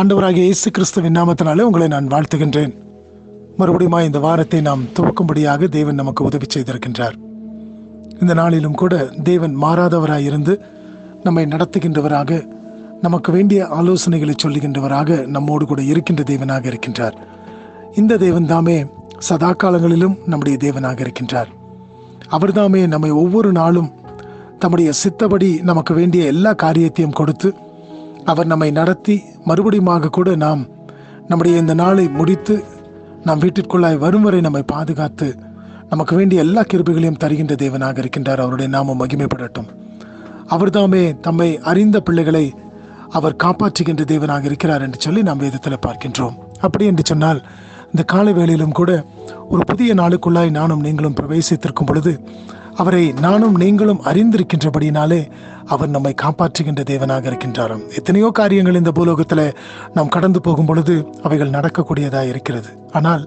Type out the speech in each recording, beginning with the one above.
ஆண்டவராகிய இயேசு கிறிஸ்துவின் நாமத்தினாலே உங்களை நான் வாழ்த்துகின்றேன். மறுபடியும் இந்த வாரத்தை நாம் துவக்கும்படியாக தேவன் நமக்கு உதவி செய்திருக்கின்றார். இந்த நாளிலும் கூட தேவன் மாறாதவராயிருந்து நம்மை நடத்துகின்றவராக, நமக்கு வேண்டிய ஆலோசனைகளை சொல்லுகின்றவராக நம்மோடு கூட இருக்கின்ற தேவனாக இருக்கின்றார். இந்த தேவன் தாமே சதா காலங்களிலும் நம்முடைய தேவனாக இருக்கின்றார். அவர்தாமே நம்மை ஒவ்வொரு நாளும் தம்முடைய சித்தப்படி நமக்கு வேண்டிய எல்லா காரியத்தையும் கொடுத்து அவர் நம்மை நடத்தி மறுபடியும் கூட நாம் நம்முடைய இந்த நாளை முடித்து நாம் வீட்டிற்குள்ளாய் வரும் வரை நம்மை பாதுகாத்து நமக்கு வேண்டிய எல்லா கிருபைகளையும் தருகின்ற தேவனாக இருக்கின்றார். அவருடைய நாமம் மகிமைப்படட்டும். அவர்தாமே தம்மை அறிந்த பிள்ளைகளை அவர் காப்பாற்றுகின்ற தேவனாக இருக்கிறார் என்று சொல்லி நாம் வேதத்தில் பார்க்கின்றோம். அப்படி என்று சொன்னால் இந்த காலை வேளையிலும் கூட ஒரு புதிய நாளுக்குள்ளாய் நானும் நீங்களும் பிரவேசித்திருக்கும் பொழுது அவரை நானும் நீங்களும் அறிந்திருக்கின்றபடினாலே அவர் நம்மை காப்பாற்றுகின்ற தேவனாக இருக்கின்றாராம். எத்தனையோ காரியங்கள் இந்த பூலோகத்தில் நாம் கடந்து போகும் பொழுது அவைகள் நடக்கக்கூடியதாக இருக்கிறது. ஆனால்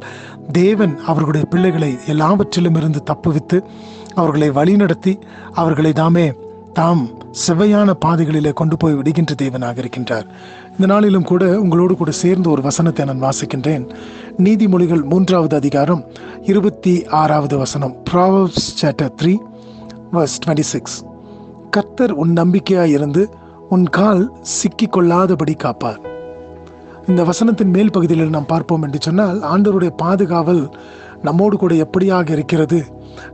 தேவன் அவர்களுடைய பிள்ளைகளை எல்லாவற்றிலும் இருந்து தப்புவித்து அவர்களை வழிநடத்தி அவர்களை தாம் செவ்வையான பாதைகளிலே கொண்டு போய் விடுகின்ற தேவனாக இருக்கின்றார். இந்த நாளிலும் கூட உங்களோடு கூட சேர்ந்து ஒரு வசனத்தை நான் வாசிக்கின்றேன். நீதிமொழிகள் 3வது அதிகாரம் 26வது வசனம். Proverbs chapter 3 verse 26. கர்த்தர் உன் நம்பிக்கையாய் இருந்து உன் கால் சிக்கிக் கொள்ளாதபடி காப்பார். இந்த வசனத்தின் மேல் பகுதியில் நாம் பார்ப்போம் என்று சொன்னால் ஆண்டவருடைய பாதுகாவல் நம்மோடு கூட எப்படியாக இருக்கிறது.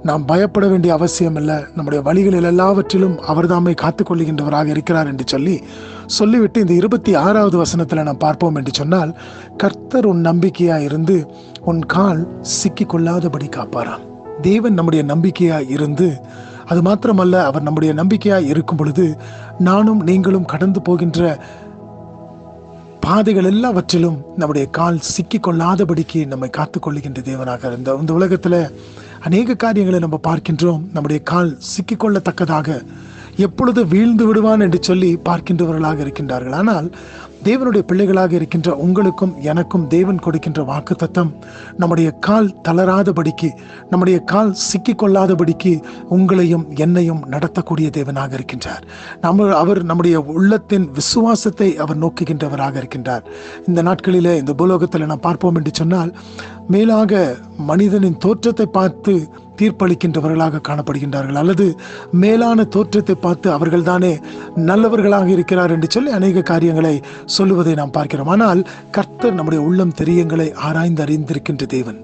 நாம் பயப்பட வேண்டிய அவசியம் இல்லை. நம்முடைய வழிகளில் எல்லாவற்றிலும் அவர் தாமே காத்துக்கொள்ளுகின்றவராக இருக்கிறார் என்று சொல்லிவிட்டு இந்த 26வது வசனத்தில் நாம் பார்ப்போம் என்று சொன்னால், கர்த்தர் உன் நம்பிக்கையா இருந்து உன் கால் சிக்கி கொள்ளாதபடி காப்பாராம். தேவன் நம்முடைய நம்பிக்கையா இருந்து, அது மாத்திரமல்ல, அவர் நம்முடைய நம்பிக்கையா இருக்கும் பொழுது நானும் நீங்களும் கடந்து போகின்ற பாதைகள் எல்லாவற்றிலும் நம்முடைய கால் சிக்கி கொள்ளாதபடிக்கு நம்மை காத்துக்கொள்ளுகின்ற தேவனாக இந்த உலகத்துல அநேக காரியங்களை நம்ம பார்க்கின்றோம். நம்முடைய கால் சிக்கிக்கொள்ளத்தக்கதாக எப்பொழுது வீழ்ந்து விடுவான் என்று சொல்லி பார்க்கின்றவர்களாக இருக்கின்றார்கள். ஆனால் தேவனுடைய பிள்ளைகளாக இருக்கின்ற உங்களுக்கும் எனக்கும் தேவன் கொடுக்கின்ற வாக்குத்தத்தம் நம்முடைய கால் தளராதபடிக்கு, நம்முடைய கால் சிக்கிக்கொள்ளாதபடிக்கு உங்களையும் என்னையும் நடத்தக்கூடிய தேவனாக இருக்கின்றார். அவர் நம்முடைய உள்ளத்தின் விசுவாசத்தை அவர் நோக்குகின்றவராக இருக்கின்றார். இந்த நாட்களிலே இந்த பூலோகத்தில் நாம் பார்ப்போம் என்று சொன்னால், மேலாக மனிதனின் தோற்றத்தை பார்த்து தீர்ப்பளிக்கின்றவர்களாக காணப்படுகின்றார்கள், அல்லது மேலான தோற்றத்தை பார்த்து அவர்கள் தானே நல்லவர்களாக இருக்கிறார் என்று சொல்லி அநேக காரியங்களை சொல்லுவதை நாம் பார்க்கிறோம். ஆனால் கர்த்தர் நம்முடைய உள்ளம் தெரியங்களை ஆராய்ந்து அறிந்திருக்கின்ற தேவன்.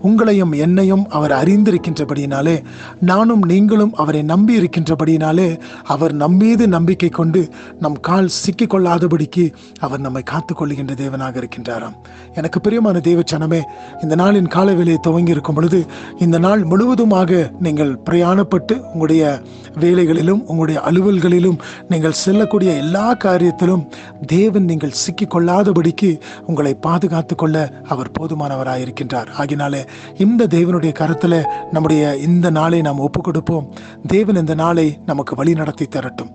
உங்களையும் என்னையும் அவர் அறிந்திருக்கின்றபடியினாலே, நானும் நீங்களும் அவரை நம்பி இருக்கின்றபடியினாலே, அவர் நம்மீது நம்பிக்கை கொண்டு நம் கால் சிக்கிக் கொள்ளாதபடிக்கு அவர் நம்மை காத்துக்கொள்ளுகின்ற தேவனாக இருக்கின்றாராம். எனக்கு பிரியமான தேவச்சனமே, இந்த நாளின் கால வேலையை துவங்கி இருக்கும் பொழுது இந்த நாள் முழுவதுமாக நீங்கள் பிரயாணப்பட்டு உங்களுடைய வேலைகளிலும் உங்களுடைய அலுவல்களிலும் நீங்கள் செல்லக்கூடிய எல்லா காரியத்திலும் தேவன் நீங்கள் சிக்கிக் கொள்ளாதபடிக்கு உங்களை பாதுகாத்து கொள்ள அவர் போதுமானவராயிருக்கின்றார். ஆகினாலே இந்த தேவனுடைய கருத்துல நம்முடைய இந்த நாளை நாம் ஒப்பு கொடுப்போம். தேவன் இந்த நாளை நமக்கு வழி நடத்தி தரட்டும்.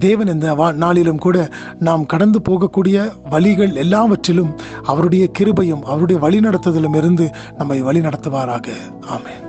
தேவன் இந்த நாளிலும் கூட நாம் கடந்து போகக்கூடிய வழிகள் எல்லாவற்றிலும் அவருடைய கிருபையும் அவருடைய வழி நடத்துதலும் இருந்து நம்மை வழி நடத்துவாராக. ஆமென்.